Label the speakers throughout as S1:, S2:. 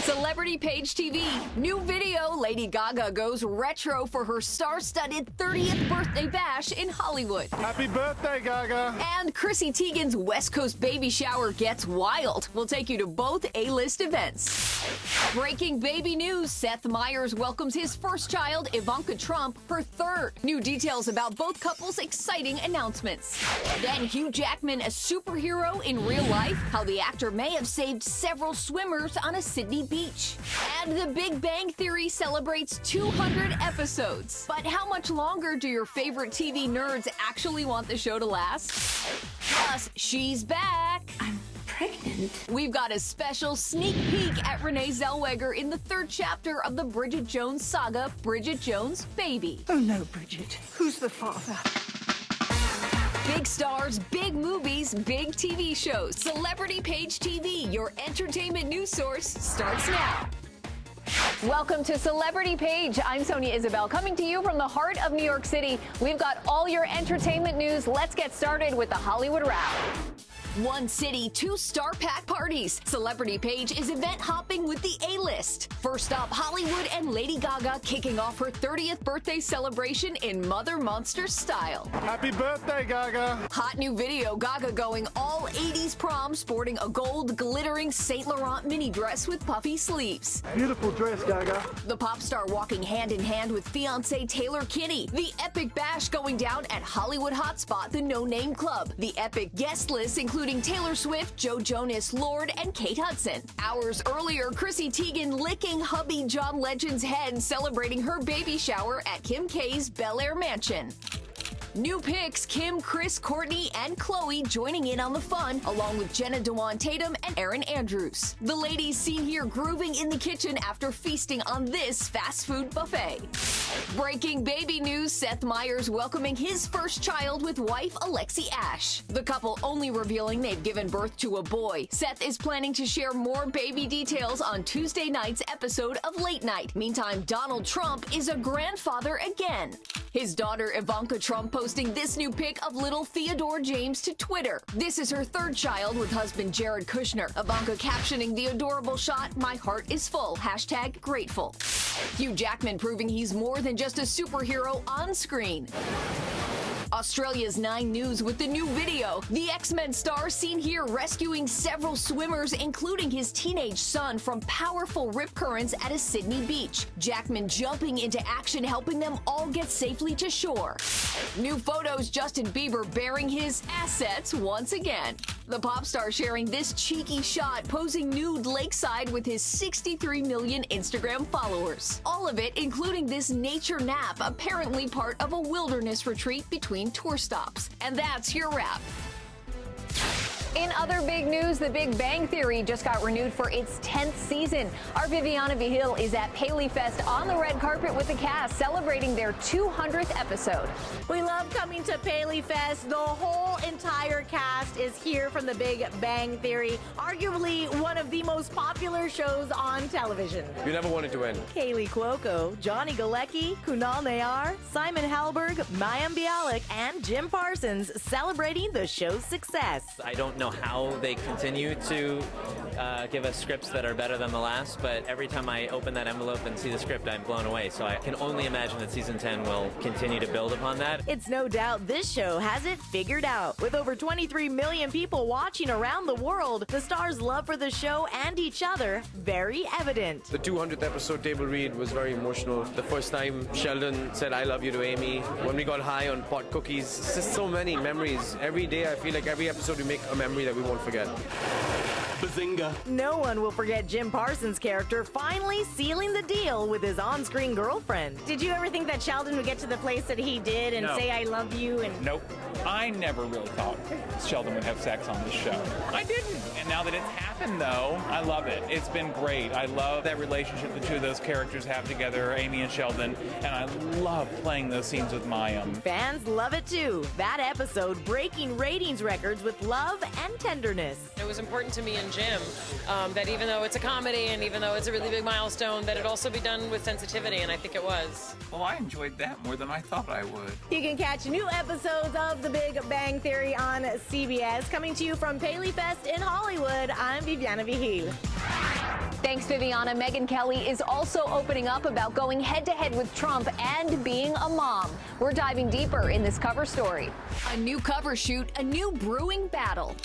S1: Celebrity Page TV. New video, Lady Gaga goes retro for her star-studded 30th birthday bash in Hollywood.
S2: Happy birthday, Gaga!
S1: And Chrissy Teigen's West Coast baby shower gets wild. We'll take you to both A-list events. Breaking baby news, Seth Meyers welcomes his first child, Ivanka Trump, her third. New details about both couples' exciting announcements. Then Hugh Jackman, a superhero in real life, how the actor may have saved several swimmers on a Sydney beach. And The Big Bang Theory celebrates 200 episodes. But how much longer do your favorite TV nerds actually want the show to last? Plus, she's back.
S3: I'm pregnant.
S1: We've got a special sneak peek at Renee Zellweger in the third chapter of the Bridget Jones saga, Bridget Jones' Baby.
S3: Oh no, Bridget. Who's the father?
S1: Big stars, big movies, big TV shows. Celebrity Page TV, your entertainment news source, starts now. Welcome to Celebrity Page. I'm Sonia Isabel, coming to you from the heart of New York City. We've got all your entertainment news. Let's get started with the Hollywood Wrap. One city, two star-packed parties. Celebrity Page is event hopping with the A-list. First up, Hollywood and Lady Gaga kicking off her 30th birthday celebration in Mother Monster style.
S2: Happy birthday, Gaga!
S1: Hot new video, Gaga going all 80s prom, sporting a gold glittering Saint Laurent mini dress with puffy sleeves.
S2: Beautiful dress, Gaga.
S1: The pop star walking hand in hand with fiancé Taylor Kinney. The epic bash going down at Hollywood hotspot, the No Name Club. The epic guest list including Taylor Swift, Joe Jonas, Lorde, and Kate Hudson. Hours earlier, Chrissy Teigen licking hubby John Legend's head, celebrating her baby shower at Kim K's Bel Air mansion. New pics, Kim, Chris, Courtney, and Khloe joining in on the fun, along with Jenna Dewan Tatum and Erin Andrews. The ladies seen here grooving in the kitchen after feasting on this fast food buffet. Breaking baby news, Seth Meyers welcoming his first child with wife Alexi Ash. The couple only revealing they've given birth to a boy. Seth is planning to share more baby details on Tuesday night's episode of Late Night. Meantime, Donald Trump is a grandfather again. His daughter Ivanka Trump posting this new pic of little Theodore James to Twitter. This is her third child with husband Jared Kushner. Ivanka captioning the adorable shot, "My heart is full, #grateful." Hugh Jackman proving he's more than just a superhero on screen. Australia's 9 News with the new video. The X-Men star seen here rescuing several swimmers, including his teenage son, from powerful rip currents at a Sydney beach. Jackman jumping into action, helping them all get safely to shore. New photos, Justin Bieber bearing his assets once again. The pop star sharing this cheeky shot, posing nude lakeside with his 63 million Instagram followers. All of it including this nature nap, apparently part of a wilderness retreat between tour stops. And that's your wrap. In other big news, The Big Bang Theory just got renewed for its 10th season. Our Viviana Vigil is at Paley Fest on the red carpet with the cast, celebrating their 200th episode.
S4: We love coming to Paley Fest. The whole entire cast is here from The Big Bang Theory, arguably one of the most popular shows on television.
S5: You never wanted to win.
S4: Kaylee Cuoco, Johnny Galecki, Kunal Nayar, Simon Halberg, Mayim Bialik, and Jim Parsons celebrating the show's success.
S6: I don't know how they continue to give us scripts that are better than the last, but every time I open that envelope and see the script, I'm blown away. So I can only imagine that season 10 will continue to build upon that.
S4: It's no doubt this show has it figured out. With over 23 million people watching around the world, the stars' love for the show and each other very evident.
S5: The 200th episode table read was very emotional. The first time Sheldon said I love you to Amy, when we got high on pot cookies, it's just so many memories. Every day I feel like every episode we make a memory that we won't forget.
S7: Bazinga.
S4: No one will forget Jim Parsons' character finally sealing the deal with his on-screen girlfriend. Did you ever think that Sheldon would get to the place that he did and say I love you? And
S8: Nope. I never really thought Sheldon would have sex on this show. I didn't. And now that it's happened, though, I love it. It's been great. I love that relationship the two of those characters have together, Amy and Sheldon, and I love playing those scenes with Mayim.
S4: Fans love it too. That episode breaking ratings records with love and tenderness.
S9: It was important to me and Jim that even though it's a comedy and even though it's a really big milestone, that it also be done with sensitivity, and I think it was.
S8: Well, I enjoyed that more than I thought I would.
S4: You can catch new episodes of The Big Bang Theory on CBS. Coming to you from Paley Fest in Hollywood, I'm Viviana Vigil.
S1: Thanks Viviana, Megyn Kelly is also opening up about going head-to-head with Trump and being a mom. We're diving deeper in this cover story. A new cover shoot, a new brewing battle.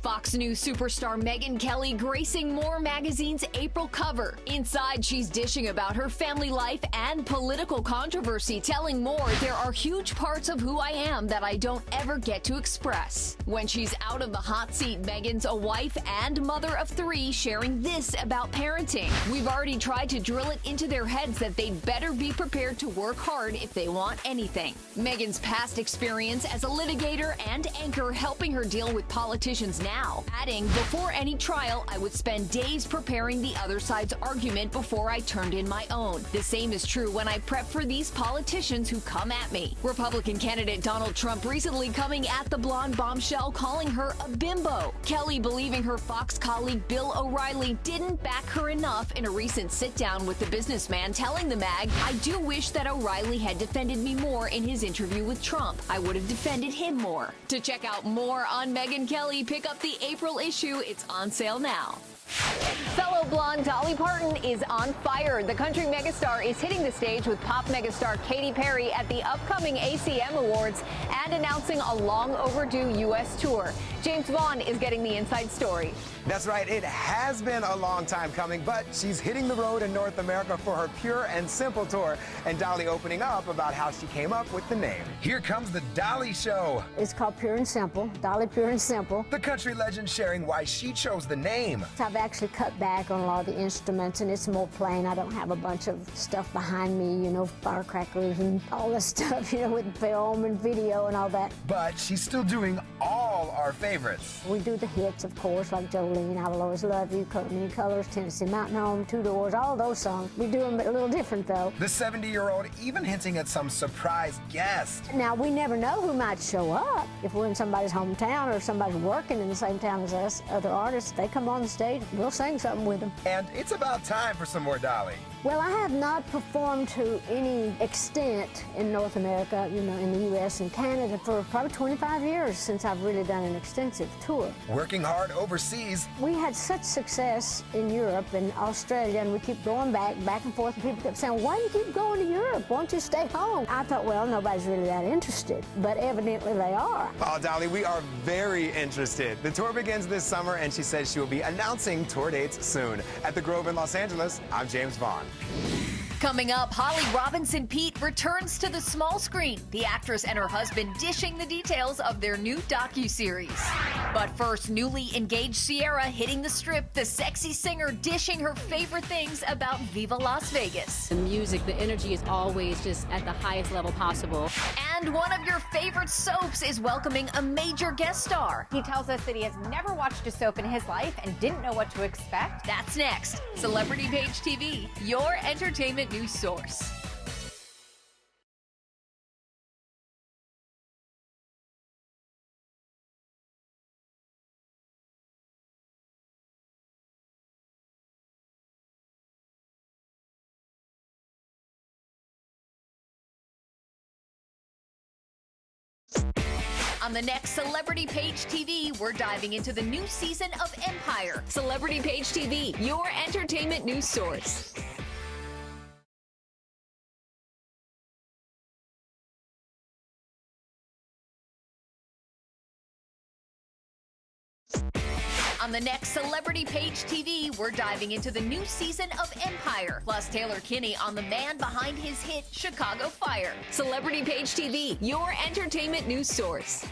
S1: Fox News superstar Megyn Kelly gracing More Magazine's April cover. Inside, she's dishing about her family life and political controversy, telling More there are huge parts of who I am that I don't ever get to express. When she's out of the hot seat, Megyn's a wife and mother of 3, sharing this about parenting. We've already tried to drill it into their heads that they'd better be prepared to work hard if they want anything. Megyn's past experience as a litigator and anchor helping her deal with politicians now, adding, before any trial, I would spend days preparing the other side's argument before I turned in my own. The same is true when I prep for these politicians who come at me. Republican candidate Donald Trump recently coming at the blonde bombshell, calling her a bimbo. Kelly believing her Fox colleague Bill O'Reilly didn't back her enough in a recent sit-down with the businessman, telling the mag, I do wish that O'Reilly had defended me more in his interview with Trump. I would have defended him more. To check out more on Megyn Kelly, pick up the April issue. It's on sale now. Fellow blonde Dolly Parton is on fire. The country megastar is hitting the stage with pop megastar Katy Perry at the upcoming ACM Awards and announcing a long overdue U.S. tour. James Vaughn is getting the inside story.
S10: That's right. It has been a long time coming, but she's hitting the road in North America for her Pure and Simple tour, and Dolly opening up about how she came up with the name. Here comes the Dolly Show.
S11: It's called Pure and Simple, Dolly Pure and Simple.
S10: The country legend sharing why she chose the name.
S11: I've actually cut back on a lot of the instruments, and it's more plain. I don't have a bunch of stuff behind me, you know, firecrackers and all this stuff, you know, with film and video and all that.
S10: But she's still doing all our favorites.
S11: We do the hits, of course, like Jolene, I Will Always Love You, Many Colors, Tennessee Mountain Home, Two Doors, all those songs. We do them a little different, though.
S10: The 70-year-old even hinting at some surprise guest.
S11: Now, we never know who might show up. If we're in somebody's hometown or somebody's working in the same town as us, other artists, they come on the stage, we'll sing something with them.
S10: And it's about time for some more Dolly.
S11: Well, I have not performed to any extent in North America, you know, in the U.S. and Canada for probably 25 years since I've really done an extensive tour.
S10: Working hard overseas.
S11: We had such success in Europe and Australia, and we keep going back and forth, and people kept saying, why do you keep going to Europe? Why don't you stay home? I thought, well, nobody's really that interested, but evidently they are.
S10: Oh, Dolly, we are very interested. The tour begins this summer, and she says she will be announcing tour dates soon. At the Grove in Los Angeles, I'm James Vaughn.
S1: Coming up, Holly Robinson Peete returns to the small screen. The actress and her husband dishing the details of their new docuseries. But first, newly engaged Sierra hitting the strip, the sexy singer dishing her favorite things about Viva Las Vegas.
S12: The music, the energy is always just at the highest level possible.
S1: And one of your favorite soaps is welcoming a major guest star.
S13: He tells us that he has never watched a soap in his life and didn't know what to expect.
S1: That's next. Celebrity Page TV, your entertainment news source. On the next Celebrity Page TV, we're diving into the new season of Empire. Celebrity Page TV, your entertainment news source. On the next Celebrity Page TV, we're diving into the new season of Empire, plus Taylor Kinney on the man behind his hit Chicago Fire. Celebrity Page TV, your entertainment news source.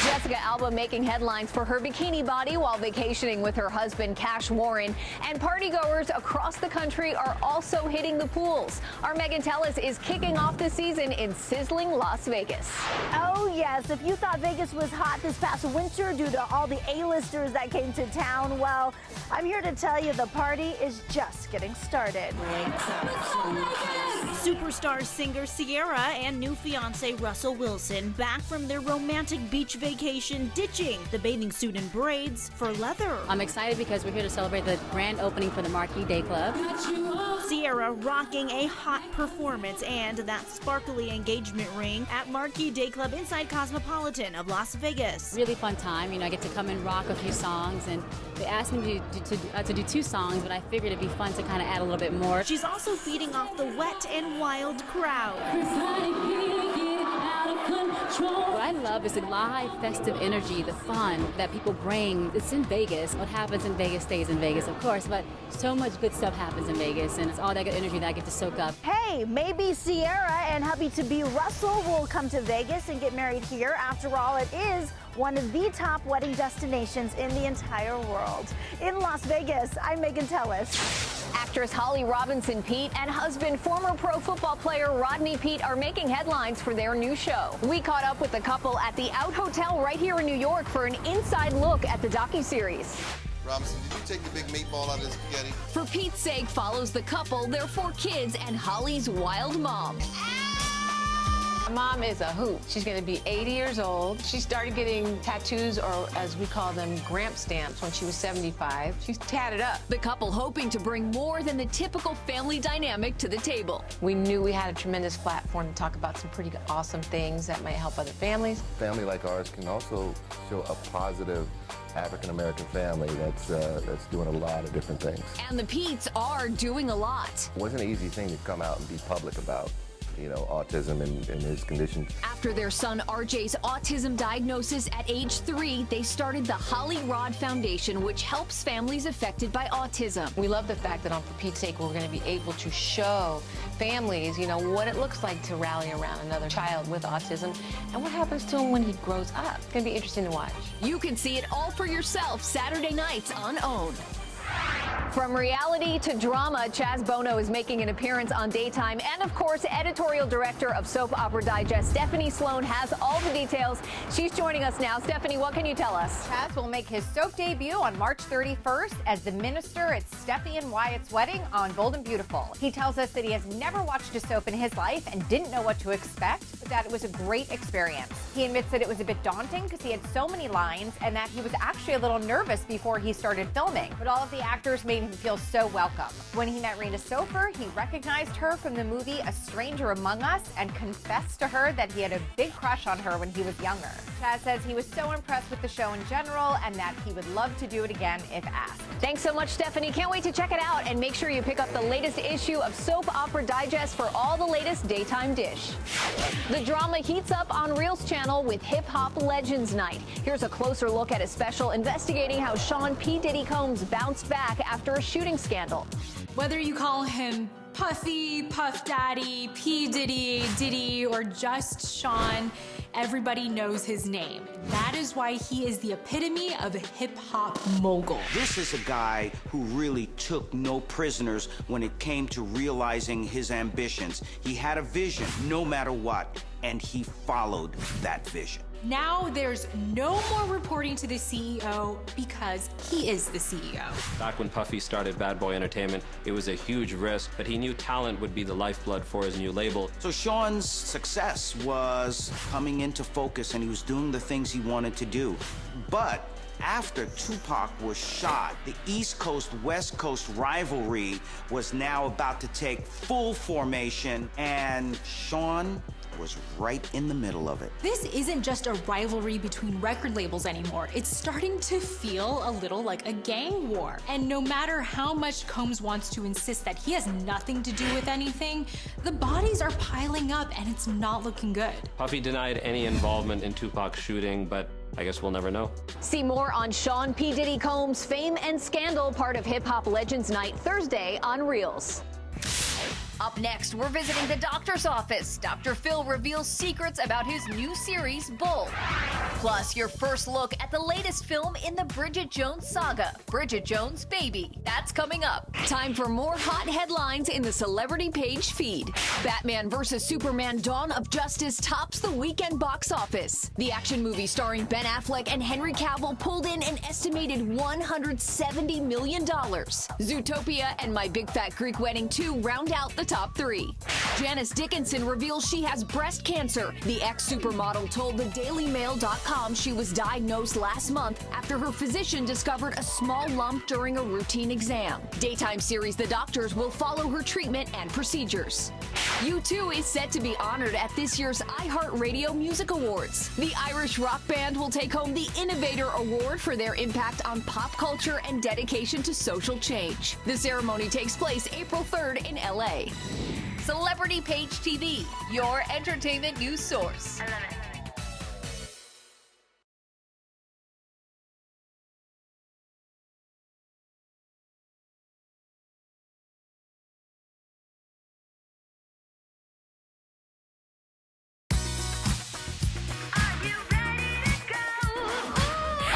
S1: Jessica Alba making headlines for her bikini body while vacationing with her husband, Cash Warren. And partygoers across the country are also hitting the pools. Our Megan Tellis is kicking off the season in sizzling Las Vegas.
S4: Oh, yes. If you thought Vegas was hot this past winter due to all the A-listers that came to town, well, I'm here to tell you the party is just getting started.
S14: Superstar singer Sierra and new fiancé Russell Wilson back from their romantic beach vacation destination ditching the bathing suit and braids for leather.
S12: I'm excited because we're here to celebrate the grand opening for the Marquee Day Club.
S14: Sierra rocking a hot performance and that sparkly engagement ring at Marquee Day Club inside Cosmopolitan of Las Vegas.
S12: Really fun time. I get to come and rock a few songs, and they asked me to do 2 songs, but I figured it'd be fun to kind of add a little bit more.
S14: She's also feeding off the wet and wild crowd.
S12: What I love is the live, festive energy, the fun that people bring. It's in Vegas. What happens in Vegas stays in Vegas, of course, but so much good stuff happens in Vegas, and it's all that good energy that I get to soak up.
S4: Hey, maybe Sierra and hubby-to-be Russell will come to Vegas and get married here. After all, it is one of the top wedding destinations in the entire world. In Las Vegas, I'm Megan Tellis.
S1: Actress Holly Robinson Peete and husband, former pro football player Rodney Peete, are making headlines for their new show. We caught up with the couple at the Out Hotel right here in New York for an inside look at the docuseries.
S15: Robinson, did you take the big meatball out of the spaghetti?
S1: For Pete's Sake follows the couple, their 4 kids, and Holly's wild mom.
S16: My mom is a hoot. She's going to be 80 years old. She started getting tattoos, or as we call them, gramp stamps, when she was 75. She's tatted up.
S1: The couple hoping to bring more than the typical family dynamic to the table.
S16: We knew we had a tremendous platform to talk about some pretty awesome things that might help other families.
S17: A family like ours can also show a positive African-American family that's doing a lot of different things.
S1: And the Peets are doing a lot.
S17: It wasn't an easy thing to come out and be public about, autism and his condition.
S1: After their son RJ's autism diagnosis at age 3, they started the Holly Rod Foundation, which helps families affected by autism.
S16: We love the fact that on For Pete's Sake, we're going to be able to show families, what it looks like to rally around another child with autism and what happens to him when he grows up. It's going to be interesting to watch.
S1: You can see it all for yourself Saturday nights on OWN. From reality to drama, Chaz Bono is making an appearance on Daytime. And, of course, editorial director of Soap Opera Digest, Stephanie Sloan, has all the details. She's joining us now. Stephanie, what can you tell us?
S13: Chaz will make his soap debut on March 31st as the minister at Steffi and Wyatt's wedding on Bold and Beautiful. He tells us that he has never watched a soap in his life and didn't know what to expect, but that it was a great experience. He admits that it was a bit daunting because he had so many lines and that he was actually a little nervous before he started filming. But all of the actors made him feel so welcome. When he met Rena Sofer, he recognized her from the movie A Stranger Among Us and confessed to her that he had a big crush on her when he was younger. Chaz says he was so impressed with the show in general and that he would love to do it again if asked.
S1: Thanks so much, Stephanie. Can't wait to check it out, and make sure you pick up the latest issue of Soap Opera Digest for all the latest daytime dish. The drama heats up on Reel's channel with Hip Hop Legends Night. Here's a closer look at a special investigating how Sean P. Diddy Combs bounced back after a shooting scandal.
S18: Whether you call him Puffy, Puff Daddy, P. Diddy, Diddy, or just Sean, everybody knows his name. That is why he is the epitome of a hip-hop mogul.
S19: This is a guy who really took no prisoners when it came to realizing his ambitions. He had a vision, no matter what, and he followed that vision.
S18: Now there's no more reporting to the CEO because he is the CEO.
S20: Back when Puffy started Bad Boy Entertainment, it was a huge risk, but he knew talent would be the lifeblood for his new label.
S19: So Sean's success was coming into focus and he was doing the things he wanted to do. But after Tupac was shot, the East Coast-West Coast rivalry was now about to take full formation, and Sean was right in the middle of it.
S18: This isn't just a rivalry between record labels anymore. It's starting to feel a little like a gang war. And no matter how much Combs wants to insist that he has nothing to do with anything, the bodies are piling up and it's not looking good.
S20: Puffy denied any involvement in Tupac's shooting, but I guess we'll never know.
S1: See more on Sean P. Diddy Combs' fame and scandal, part of Hip Hop Legends Night, Thursday on Reels. Up next, we're visiting the doctor's office. Dr. Phil reveals secrets about his new series, Bull. Plus, your first look at the latest film in the Bridget Jones saga, Bridget Jones' Baby. That's coming up. Time for more hot headlines in the Celebrity Page feed. Batman vs. Superman: Dawn of Justice tops the weekend box office. The action movie starring Ben Affleck and Henry Cavill pulled in an estimated $170 million. Zootopia and My Big Fat Greek Wedding 2 round out the top 3. Janice Dickinson reveals she has breast cancer. The ex-supermodel told thedailymail.com she was diagnosed last month after her physician discovered a small lump during a routine exam. Daytime series The Doctors will follow her treatment and procedures. U2 is set to be honored at this year's iHeartRadio Music Awards. The Irish rock band will take home the Innovator Award for their impact on pop culture and dedication to social change. The ceremony takes place April 3rd in LA.
S21: Celebrity Page TV, your entertainment news source. I love it.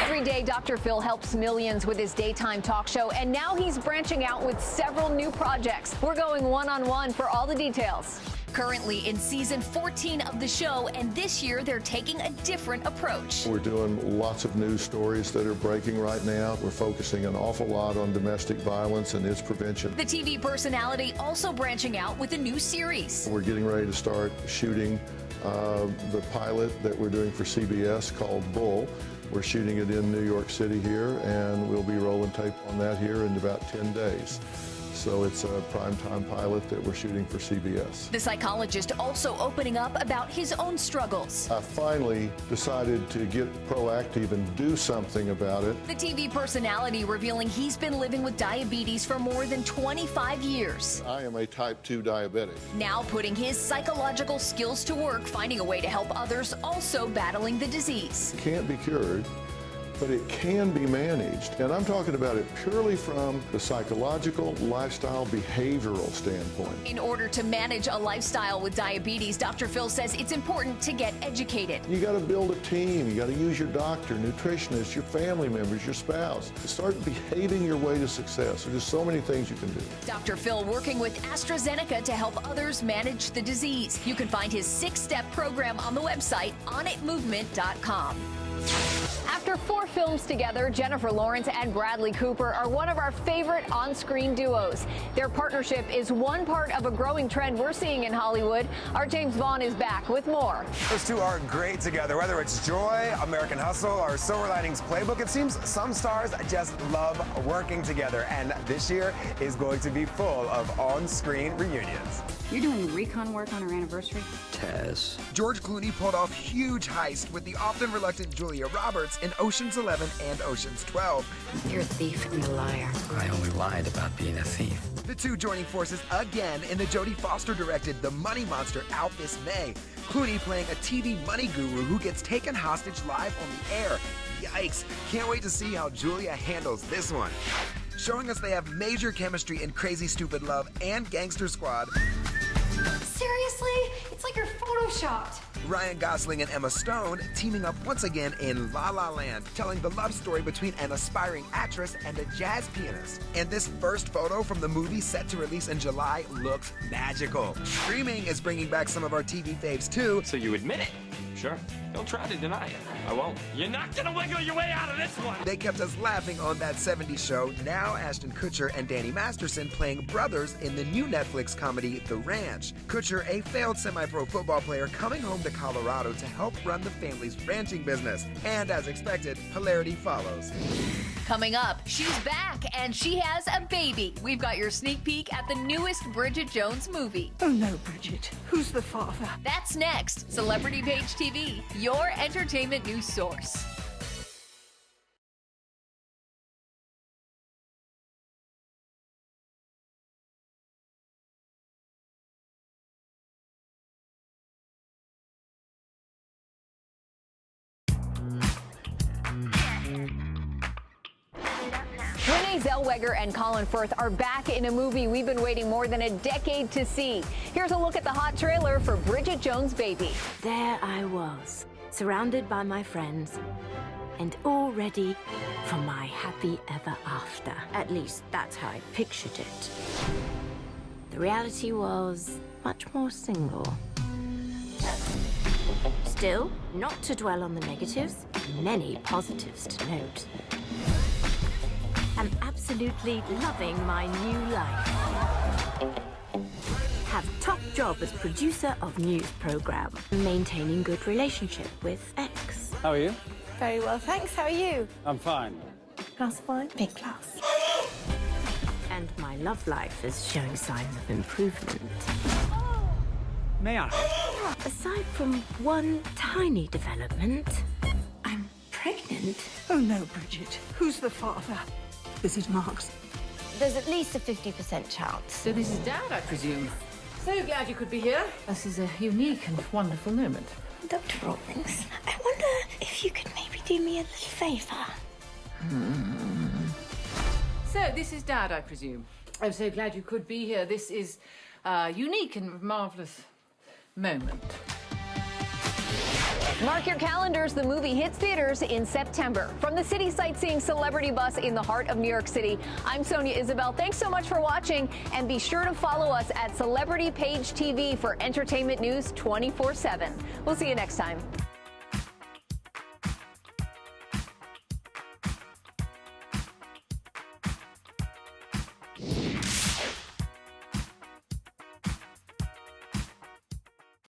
S1: Every day, Dr. Phil helps millions with his daytime talk show, and now he's branching out with several new projects. We're going one-on-one for all the details. Currently in season 14 of the show, and this year they're taking a different approach.
S22: We're doing lots of news stories that are breaking right now. We're focusing an awful lot on domestic violence and its prevention.
S1: The TV personality also branching out with a new series.
S22: We're getting ready to start shooting the pilot that we're doing for CBS called Bull. We're shooting it in New York City here, and we'll be rolling tape on that here in about 10 days. So it's a primetime pilot that we're shooting for CBS.
S1: The psychologist also opening up about his own struggles.
S22: I finally decided to get proactive and do something about it.
S1: The TV personality revealing he's been living with diabetes for more than 25 years.
S22: I am a type 2 diabetic.
S1: Now putting his psychological skills to work, finding a way to help others also battling the disease.
S22: It can't be cured, but it can be managed. And I'm talking about it purely from the psychological, lifestyle, behavioral standpoint.
S1: In order to manage a lifestyle with diabetes, Dr. Phil says it's important to get educated.
S22: You got to build a team. You got to use your doctor, nutritionist, your family members, your spouse. Start behaving your way to success. There's just so many things you can do.
S1: Dr. Phil working with AstraZeneca to help others manage the disease. You can find his 6-step program on the website onitmovement.com. After 4 films together, Jennifer Lawrence and Bradley Cooper are one of our favorite on-screen duos. Their partnership is one part of a growing trend we're seeing in Hollywood. Our James Vaughn is back with more.
S10: Those two are great together. Whether it's Joy, American Hustle, or Silver Linings Playbook, it seems some stars just love working together. And this year is going to be full of on-screen reunions.
S23: You're doing recon work on our anniversary?
S10: Taz. George Clooney pulled off huge heist with the often reluctant Julia Roberts in Ocean's 11 and Ocean's 12.
S23: You're a thief and a liar.
S24: I only lied about being a thief.
S10: The two joining forces again in the Jodie Foster-directed The Money Monster out this May. Clooney playing a TV money guru who gets taken hostage live on the air. Yikes! Can't wait to see how Julia handles this one. Showing us they have major chemistry in Crazy Stupid Love and Gangster Squad.
S23: Seriously? It's like you're photoshopped.
S10: Ryan Gosling and Emma Stone teaming up once again in La La Land, telling the love story between an aspiring actress and a jazz pianist. And this first photo from the movie set to release in July looks magical. Streaming is bringing back some of our TV faves too.
S20: So you admit it? Sure. Don't try to deny it. I won't. You're not gonna wiggle your way out of this one!
S10: They kept us laughing on That 70s Show. Now Ashton Kutcher and Danny Masterson playing brothers in the new Netflix comedy The Ranch. Kutcher, a failed semi-pro football player, coming home to Colorado to help run the family's ranching business. And as expected, hilarity follows.
S1: Coming up, she's back and she has a baby. We've got your sneak peek at the newest Bridget Jones movie.
S3: Oh no, Bridget. Who's the father?
S1: That's next. Celebrity Page TV, your entertainment news source. Renee Zellweger and Colin Firth are back in a movie we've been waiting more than a decade to see. Here's a look at the hot trailer for Bridget Jones' Baby.
S25: There I was, surrounded by my friends, and all ready for my happy ever after. At least that's how I pictured it. The reality was much more single. Still, not to dwell on the negatives, many positives to note. I'm absolutely loving my new life. have top job as producer of news program, maintaining good relationship with ex.
S2: How are you?
S4: Very well, thanks. How are you?
S2: I'm fine.
S4: Class fine? Big class.
S25: And my love life is showing signs of improvement.
S2: May I?
S25: Aside from one tiny development, I'm pregnant.
S3: Oh no, Bridget. Who's the father? This is Mark's.
S25: There's at least a 50% chance.
S5: So this is Dad, I presume. So glad you could be here. This is a unique and wonderful moment.
S25: Dr. Rawlings, I wonder if you could maybe do me a little favor.
S5: So this is Dad, I presume. I'm so glad you could be here. This is a unique and marvelous moment.
S21: Mark your calendars. The movie hits theaters in September. From the city sightseeing celebrity bus in the heart of New York City, I'm Sonia Isabel. Thanks so much for watching, and be sure to follow us at Celebrity Page TV for entertainment news 24/7. We'll see you next time.